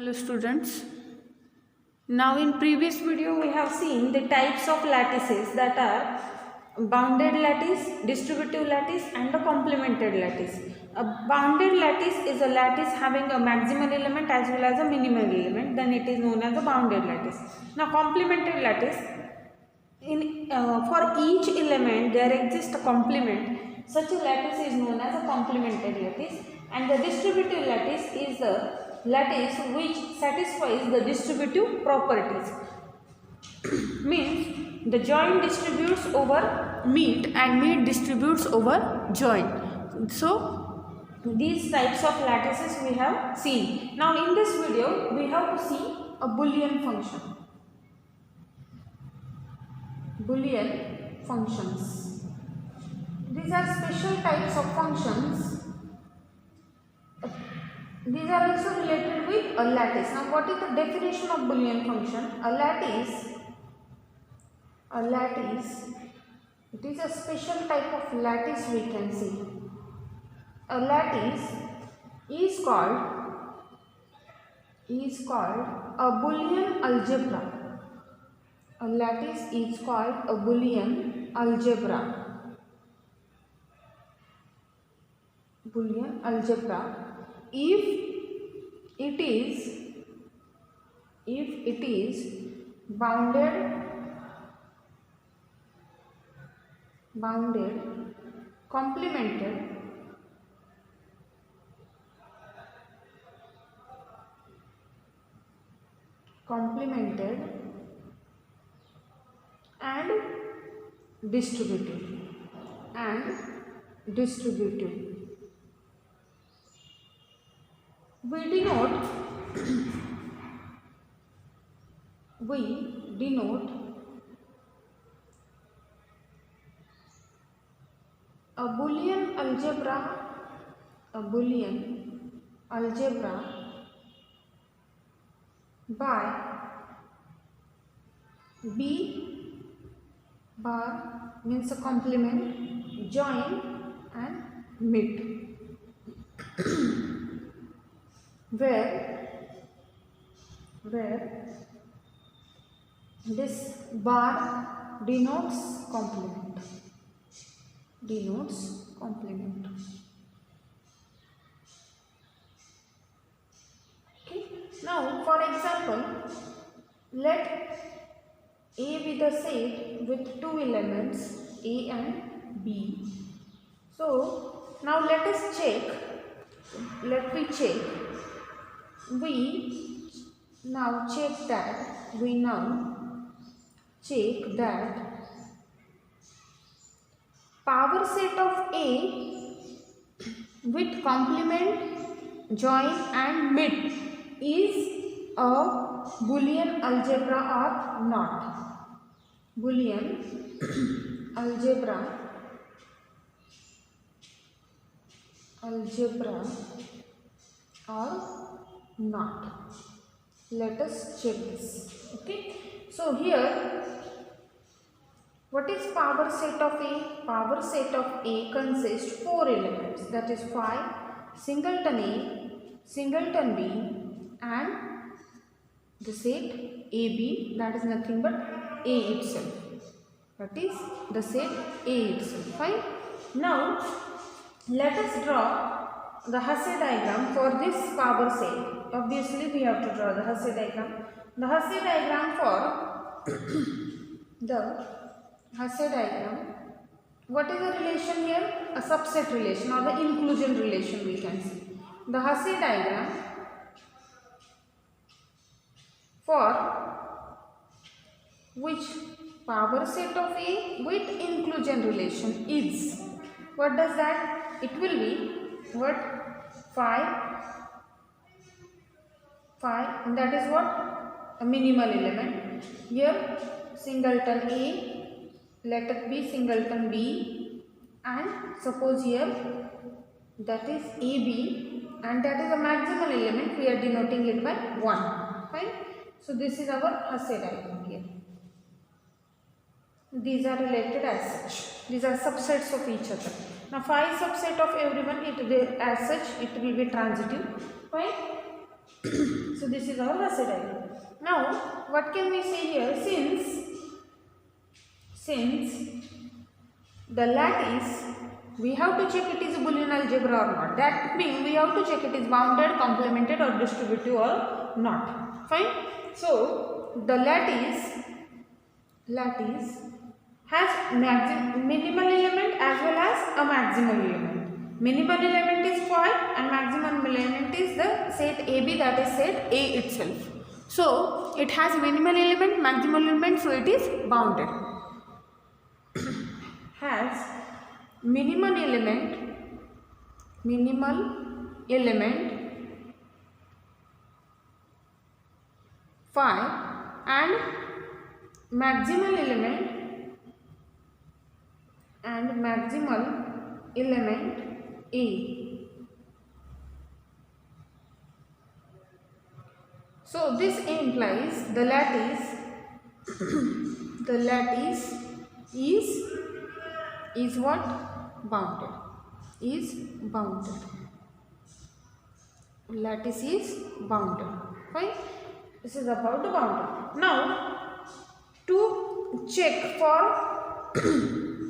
Hello students. Now in previous video we have seen the types of lattices that are bounded lattice, distributive lattice and the complemented lattice. A bounded lattice is a lattice having a maximal element as well as a minimal element, then it is known as a bounded lattice. Now complemented lattice, for each element there exists a complement. Such a lattice is known as a complemented lattice, and the distributive lattice is a lattice which satisfies the distributive properties. Means the joint distributes over meet and meet distributes over joint. So these types of lattices we have seen. Now in this video we have to see a Boolean function. Boolean functions. These are special types of functions. These are also related with a lattice. Now what is the definition of Boolean function? A lattice, it is a special type of lattice we can see. A lattice is called a Boolean algebra. A lattice is called a Boolean algebra. Boolean algebra. If it is bounded, complemented, and distributive. We denote a Boolean algebra by B bar means a complement, join and mid, where this bar denotes complement. Okay. Now for example, let A be the set with two elements A and B. So now let us check. We now check that power set of A with complement, join and mid is a Boolean algebra or not. Boolean algebra or not. Let us check this. Okay. So here, what is power set of A? Power set of A consists 4 elements, that is 5, singleton A, singleton B and the set AB, that is nothing but A itself. That is the set A itself. Fine. Now let us draw the Hasse diagram for this power set. Obviously we have to draw the Hasse diagram. The Hasse diagram for what is the relation here? A subset relation or the inclusion relation we can see. The Hasse diagram for which power set of A with inclusion relation is, what does that? It will be what? 5, and that is what? A minimal element. Here singleton A, let it be singleton B, and suppose here that is AB, and that is a maximal element, we are denoting it by 1. Fine. So this is our Hasse diagram here. These are related as such. These are subsets of each other. Now phi subset of everyone, as such it will be transitive. Fine. So this is our Gaussian diagram. Now what can we say here? Since the lattice, we have to check it is a Boolean algebra or not. That means we have to check it is bounded, complemented or distributive or not. Fine. So the lattice has minimal element as well as a maximal element. Minimal element is 5 and maximum element is the set AB, that is set A itself. So it has minimal element, maximal element, so it is bounded. Has minimal element 5 and maximal element A. So this implies the lattice is what? Bounded. Lattice is bounded. Fine. This is about the bounded. Now to check for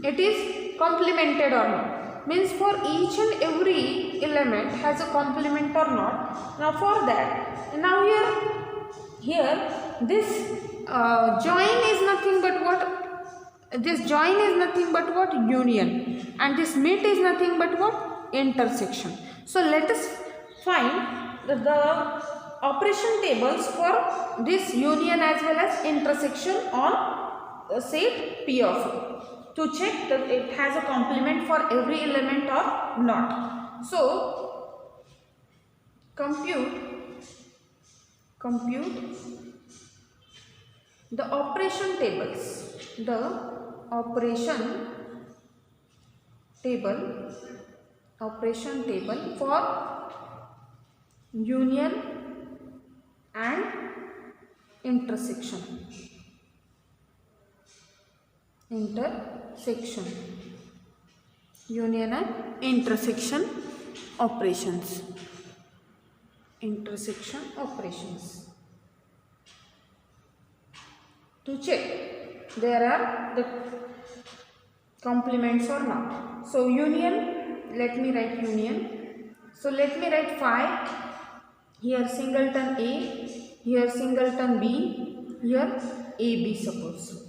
it is complemented or not. Means for each and every element has a complement or not. Now for that, now here this join is nothing but what? This join is nothing but what? Union. And this meet is nothing but what? Intersection. So let us find the operation tables for this union as well as intersection on set P of A, to check that it has a complement for every element or not. So compute the operation tables. The operation table for union and intersection. Union and intersection operations. To check there are the complements or not. So union, let me write union. So let me write 5. Here singleton A, here singleton B, here AB suppose.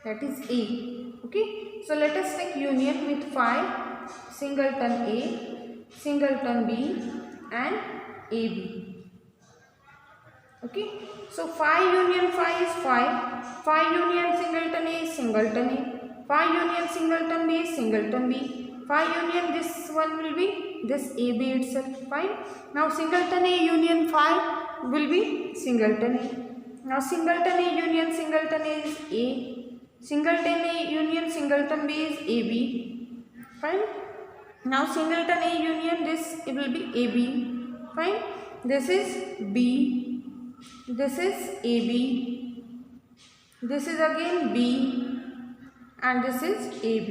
That is A. Okay. So let us take union with 5, singleton A, singleton B and AB. Okay. So 5 union 5 is 5. 5 union singleton A is singleton A. 5 union singleton B is singleton B. 5 union this one will be this AB itself. Fine. Now singleton A union 5 will be singleton A. Now singleton A union singleton A is A. Singleton A union singleton B is AB. Fine. Now singleton A union this it will be AB. Fine. This is B. This is AB. This is again B. And this is AB.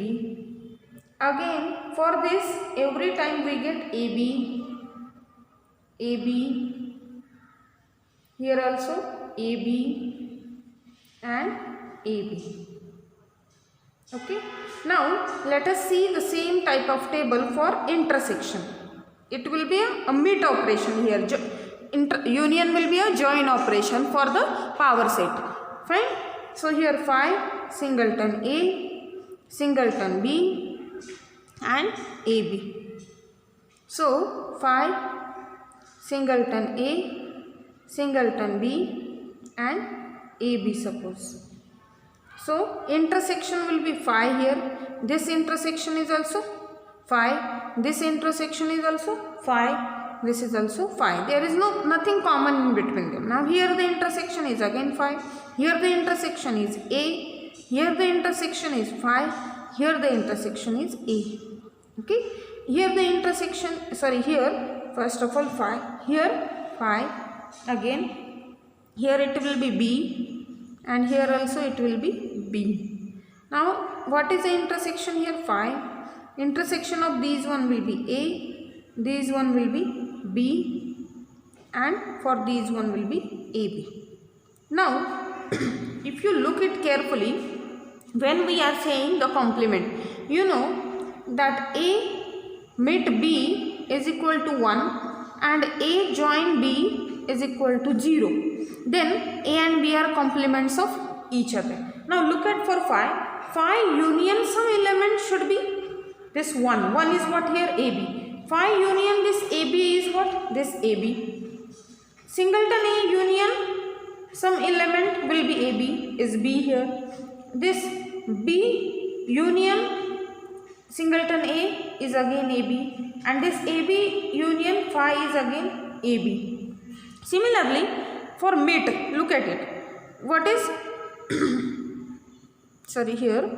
Again for this every time we get AB. Here also AB and AB. Okay. Now let us see the same type of table for intersection. It will be a meet operation here. Union will be a join operation for the power set. Fine. So here 5 singleton A, singleton B and AB. So 5 singleton A, singleton B and AB suppose. So intersection will be 5 here. This intersection is also 5. This intersection is also 5. This is also 5. There is nothing common in between them. Now here the intersection is again 5. Here the intersection is A. Here the intersection is 5. Here the intersection is A. Okay. Here the intersection, here first of all 5. Here 5. Again here it will be B. And here also it will be B. Now what is the intersection here? 5. Intersection of these one will be A. These one will be B. and for these one will be AB. Now, if you look it carefully, when we are saying the complement, you know that A meet B is equal to 1 and A join B is equal to 0. Then A and B are complements of each other. Now look at for phi. Phi union some element should be this 1. 1 is what here? AB. Phi union this AB is what? This AB. Singleton A union some element will be AB is B here. This B union singleton A is again AB, and this AB union phi is again AB. Similarly for mate, look at it. What is sorry, here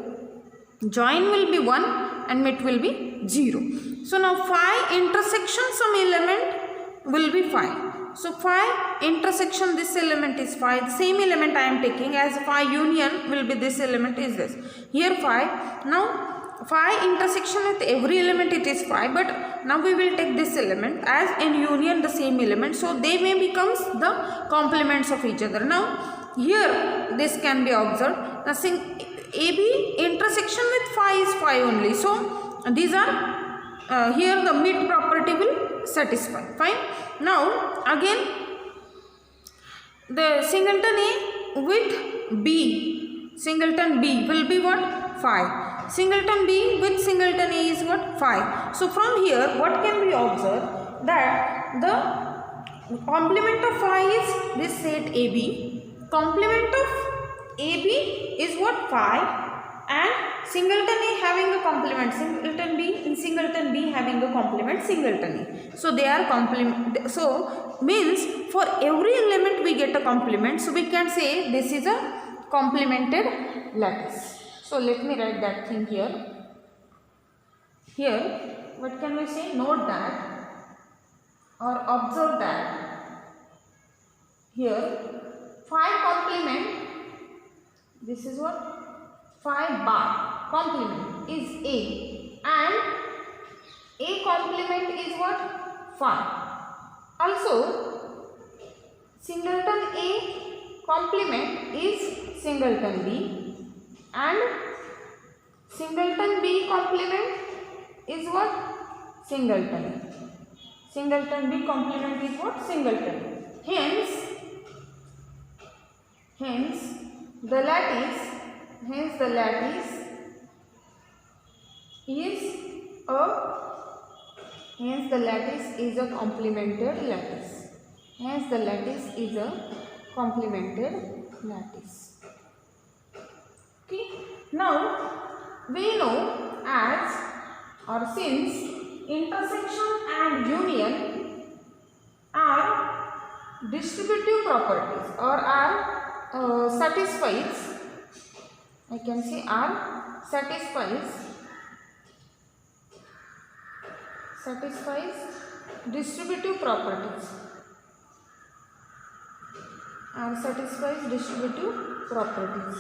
join will be 1 and mate will be 0. So now phi intersection some element will be phi. So phi intersection this element is phi. The same element I am taking as phi union will be this element is this. Here phi. Now phi intersection with every element it is phi, but now we will take this element as in union the same element. So they may becomes the complements of each other. Now here this can be observed. Nothing AB intersection with phi is phi only. So these are here the mid property will satisfy. Fine. Now again the singleton A with B, singleton B will be what? Phi. Singleton B with singleton A is what? Phi. So from here what can we observe? That the complement of phi is this set AB, complement of AB is what? Phi, and singleton A having a complement singleton B and singleton B having a complement singleton A. So they are complement. So means for every element we get a complement. So we can say this is a complemented lattice. So let me write that thing here. Here what can we say? Note that or observe that here phi complement, this is what? Phi bar complement is A, and A complement is what? Phi. Also singleton A complement is singleton B, and singleton B complement is what? Singleton. Singleton B complement is what? Singleton. Hence the lattice is a complemented lattice. Hence the lattice is a complemented lattice. Okay. Now we know as or since intersection and union are distributive properties or are satisfies, I can say are satisfies distributive properties, are satisfies distributive properties.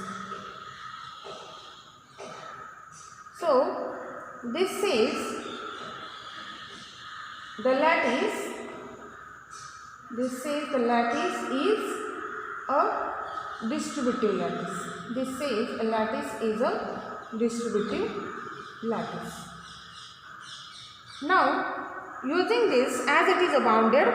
So this says the lattice, this says the lattice is a distributive lattice. This says a lattice is a distributive lattice. Now using this, as it is a bounded,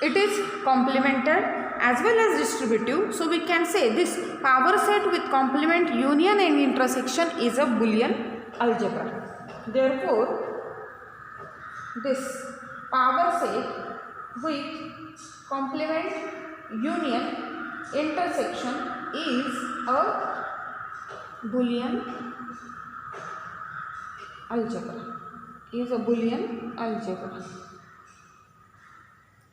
it is complemented as well as distributive. So we can say this power set with complement, union and intersection is a Boolean algebra. Therefore this power set with complement, union, intersection is a Boolean algebra.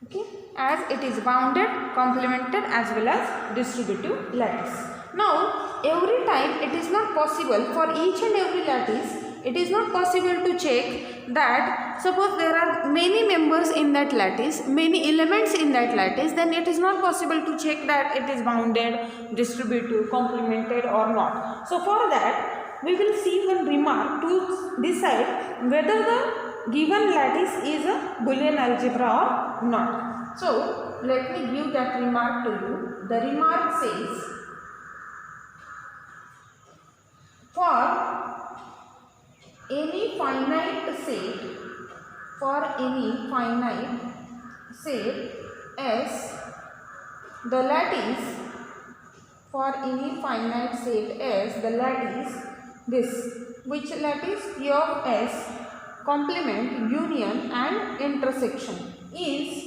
Okay, as it is bounded, complemented as well as distributive lattice. Now every time it is not possible for each and every lattice, it is not possible to check that suppose there are many members in that lattice, many elements in that lattice, then it is not possible to check that it is bounded, distributive, complemented or not. So for that we will see one remark to decide whether the given lattice is a Boolean algebra or not. So let me give that remark to you. The remark says, for any finite set S, the lattice, for any finite set S, the lattice, this, which lattice? P of S, complement, union and intersection, is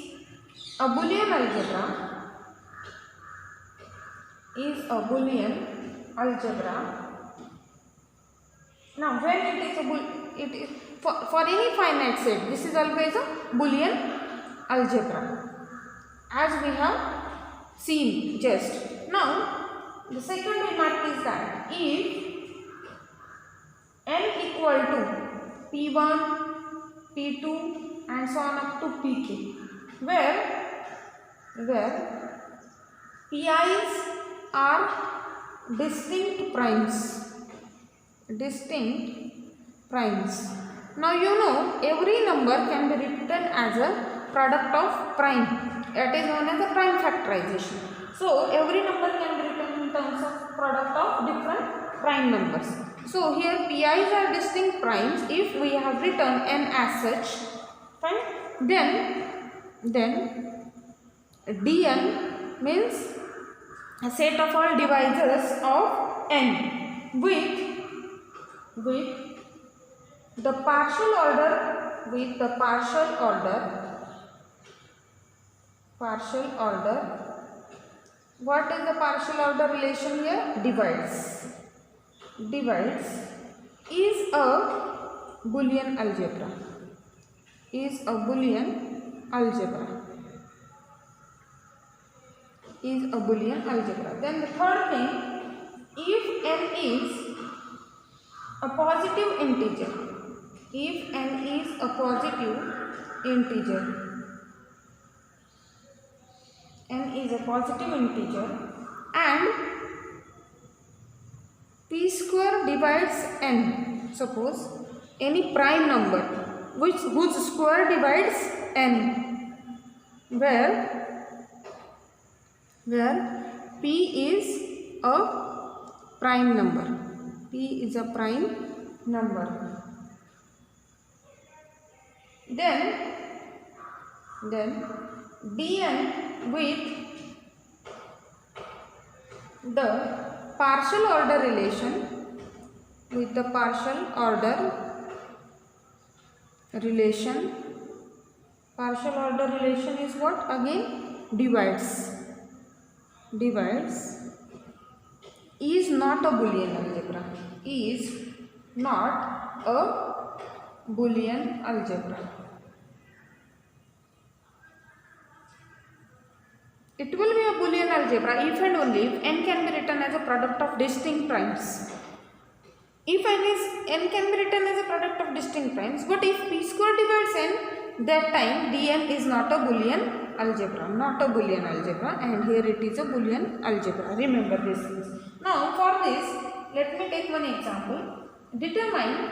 a Boolean algebra. Now when it is for any finite set, this is always a Boolean algebra, as we have seen just now. The second remark is that if n equal to P1, P2 and so on up to Pk, where Pi's are distinct primes. Now you know every number can be written as a product of prime. It is known as a prime factorization. So every number can be written in terms of product of different prime numbers. So here Pi's are distinct primes. If we have written n as such, fine, then Dn means a set of all divisors of n with the partial order, what is the partial order relation here? Divides is a Boolean algebra. Then the third thing, if n is a positive integer, and p square divides n, suppose any prime number whose square divides n, where p is a prime number. Then Dn with the partial order relation, partial order relation is what? Again, divides, is not a Boolean algebra. It will be a Boolean algebra if and only if n can be written as a product of distinct primes. If n can be written as a product of distinct primes, but if p square divides n, that time Dn is not a Boolean algebra, and here it is a Boolean algebra. Remember these things. Now for this, let me take one example. Determine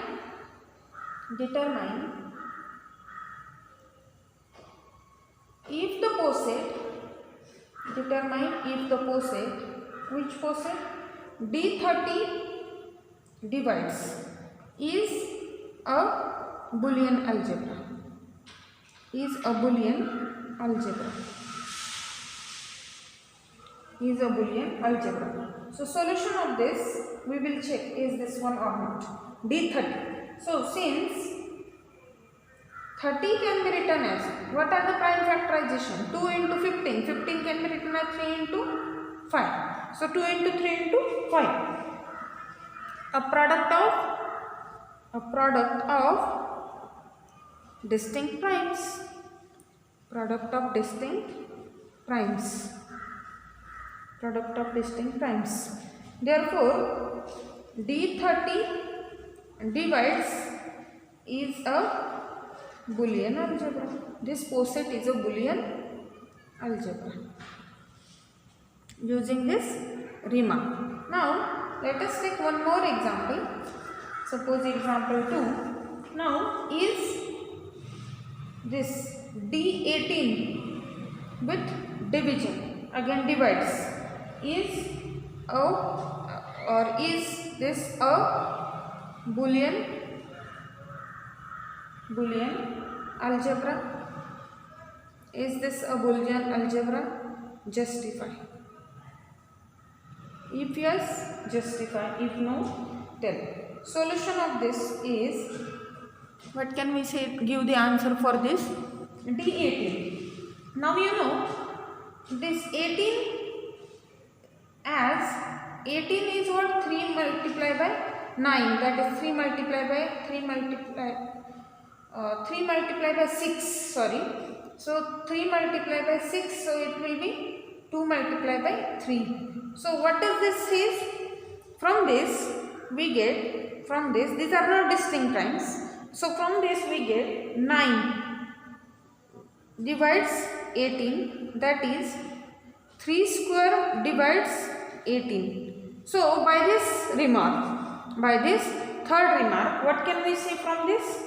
if the poset, which poset? D30 divides, is a Boolean algebra. So solution of this we will check, is this one or not? D30. So since 30 can be written as, what are the prime factorization? 2 into 15. 15 can be written as 3 into 5. So 2 into 3 into 5. A product of distinct primes. Therefore, D30 divides is a Boolean algebra. This poset is a Boolean algebra using this remark. Now let us take one more example. Suppose example 2. Now is this D18 with division, again divides, is a or is this a Boolean algebra? Is this a Boolean algebra? Justify. If yes, justify. If no, tell. Solution of this is, what can we say? Give the answer for this. D18. Now you know this 18 as 18 is what? 3 multiplied by 9. That is 3 multiplied by 6. Sorry. So 3 multiplied by 6. So it will be 2 multiplied by 3. So what does this is? From this we get, these are not distinct times. So from this we get 9 divides 18, that is 3 square divides 18. So by this third remark, what can we say from this?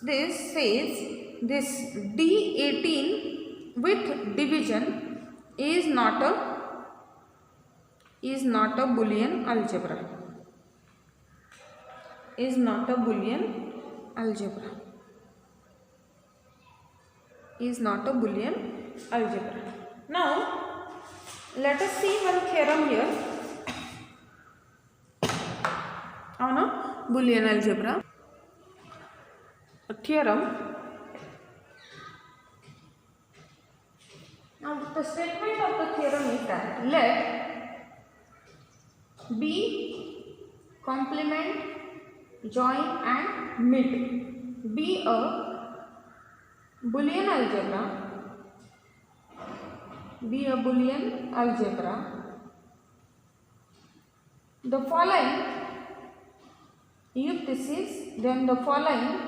This says this D18 with division is not a Boolean algebra. Is not a Boolean algebra. Is not a Boolean algebra. Now let us see one theorem here on a Boolean algebra. A theorem. Now the statement of the theorem is that let B complement, join and mid be a Boolean algebra. The following, if this is, then the following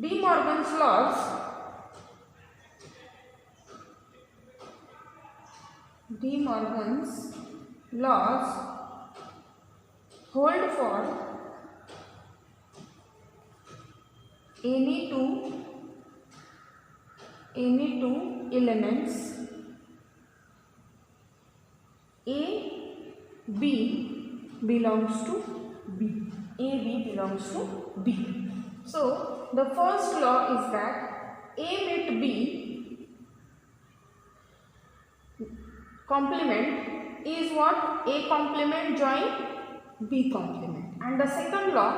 De Morgan's laws hold for any two elements A, B belongs to B. So the first law is that A mit B complement is what? A complement join B complement. And the second law,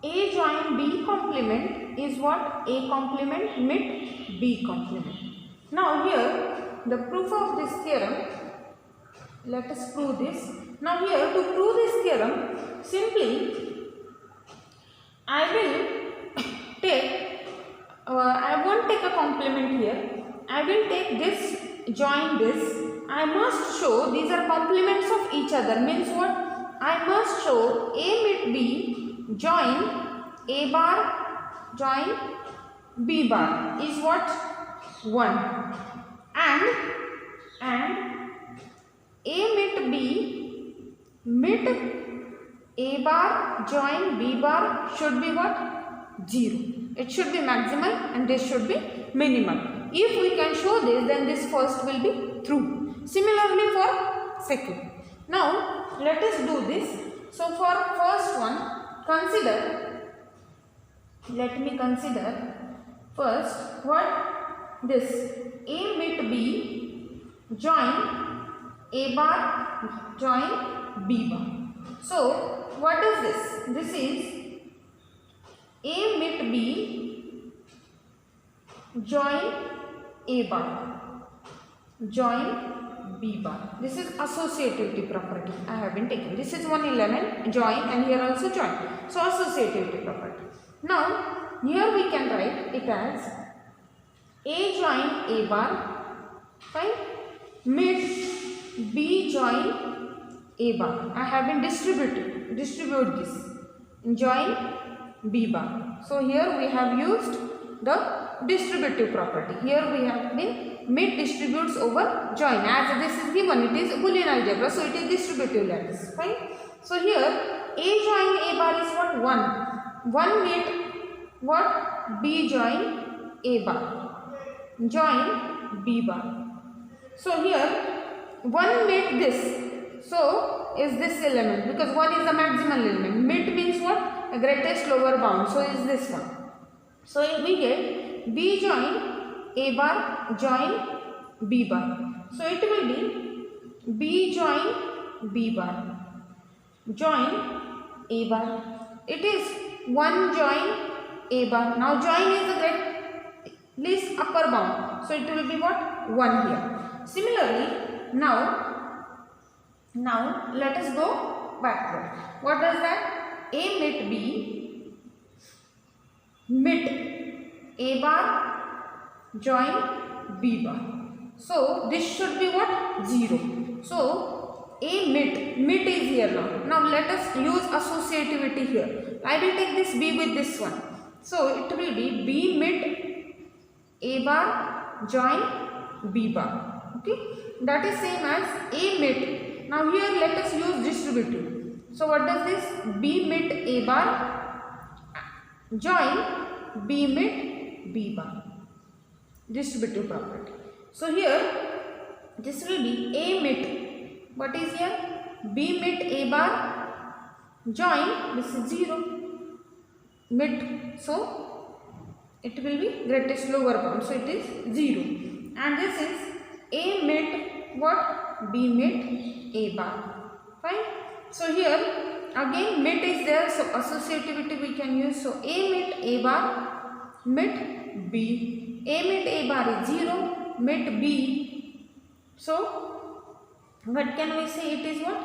A join B complement is what? A complement mit B complement. Now here the proof of this theorem, let us prove this. Now here to prove this theorem, simply I won't take a complement here. I will take this, join this. I must show these are complements of each other. Means what? I must show A mit B join A bar join B bar is what? 1. And A mit B mit A bar join B bar should be what? 0. It should be maximal and this should be minimal. If we can show this, then this first will be true. Similarly for second. Now let us do this. So for first one, let me consider first what? This A mit B join A bar join B bar. So what is this? This is A mit B join A bar join B bar. This is associativity property I have been taken. This is one element join and here also join. So associativity property. Now here we can write it as A join A bar, fine, mit B join A bar. I have been distribute this, join B bar. So here we have used the distributive property. Here we have been mit distributes over join. As this is given, it is Boolean algebra, so it is distributive lattice, fine. So here A join A bar is what? 1 mit what? B join A bar. join B bar. So here 1 mid this. So is this element, because 1 is the maximal element. Mid means what? A greatest lower bound. So is this one. So we get B join A bar join B bar. So it will be B join B bar join A bar. It is 1 join A bar. Now join is the least upper bound. So it will be what? 1 here. Similarly, now let us go backward. What does that? A mid B mid A bar join B bar. So this should be what? 0. So A mid is here now. Now let us use associativity here. I will take this B with this one. So it will be B mid A bar join B bar. Okay. That is same as A mid. Now here let us use distributive. So what does this? B mid A bar join B mid B bar. Distributive property. So here this will be A mid. What is here? B mid A bar join, this is 0 mid. So it will be greatest lower bound. So it is 0. And this is A mid what? B mid A bar. Fine. So here again mid is there. So associativity we can use. So A mid A bar mid B. A mid A bar is 0 mid B. So what can we say? It is what?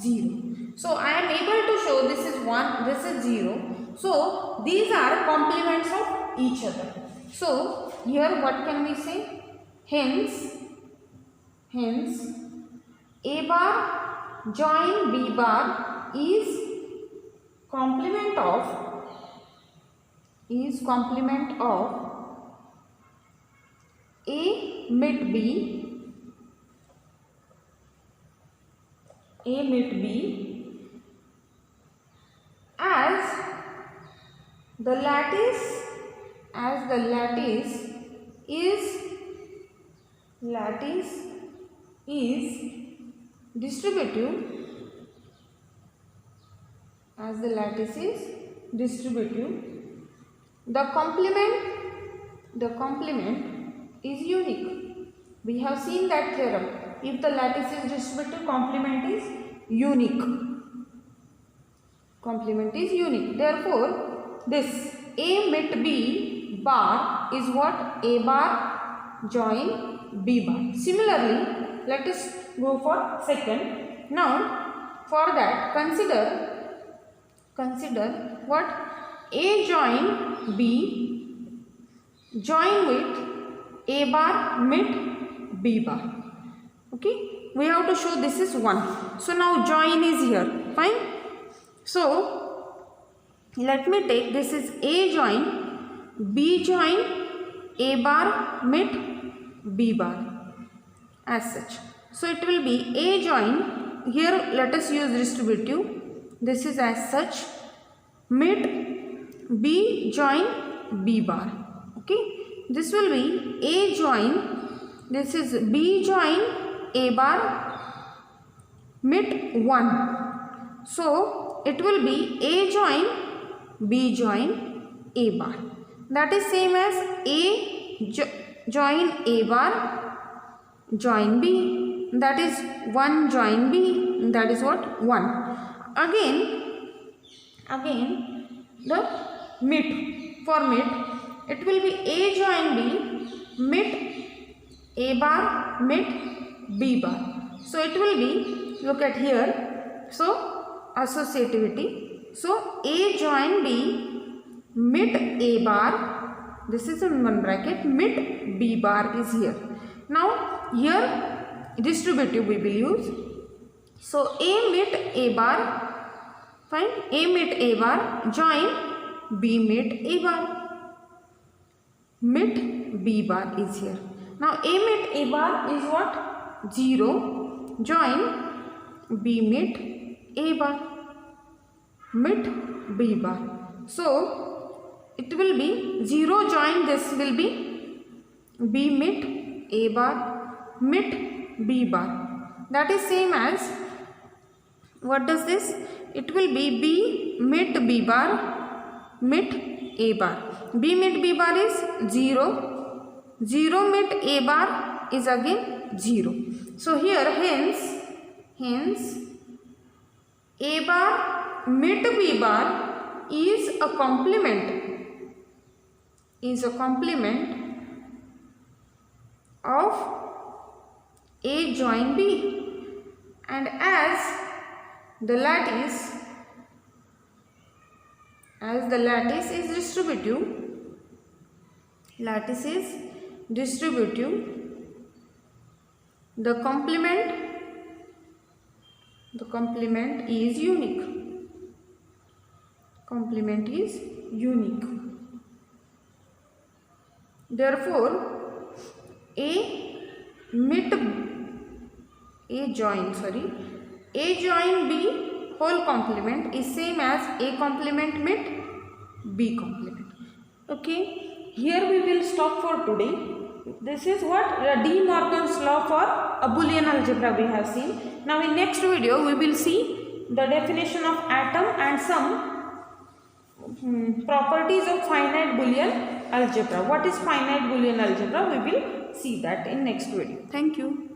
0. So I am able to show this is 1, this is 0. So these are complements of each other. So here what can we say? Hence A bar join B bar is complement of A mid B as the lattice is distributive, the complement is unique. We have seen that theorem. If the lattice is distributive, complement is unique. Therefore, this A mid B bar is what? A bar join B bar. Similarly, let us go for second. Now, for that, consider what? A join B join with A bar mid B bar. Okay, we have to show this is 1. So now join is here. Fine. So let me take this is A join B join A bar mid B bar as such. So it will be A join, here let us use distributive, this is as such, mid B join B bar. Okay, this will be A join, this is B join A bar mid 1. So it will be A join B join A bar. That is same as A join A bar join B. That is 1 join B. That is what? 1. Again the mid. For mid, it will be A join B mid A bar mid B bar. So it will be, look at here. So associativity. So A join B mid A bar, this is in one bracket, mid B bar is here. Now here distributive we will use. So A mid A bar, fine, A mid A bar join B mid A bar, mid B bar is here. Now A mid A bar is what? 0 join B mid A bar, mid B bar. So it will be 0 join, this will be B mit A bar, mit B bar. That is same as, what does this? It will be B mit B bar, mit A bar. B mit B bar is 0, 0 mit A bar is again 0. So here hence A bar mit B bar is a complement of A join B, and as the lattice is distributive, the complement is unique. Therefore A join B whole complement is same as A complement mit B complement. Okay, here we will stop for today. This is what De Morgan's law for a Boolean algebra we have seen. Now in next video we will see the definition of atom and some properties of finite Boolean algebra. What is finite Boolean algebra? We will see that in next video. Thank you.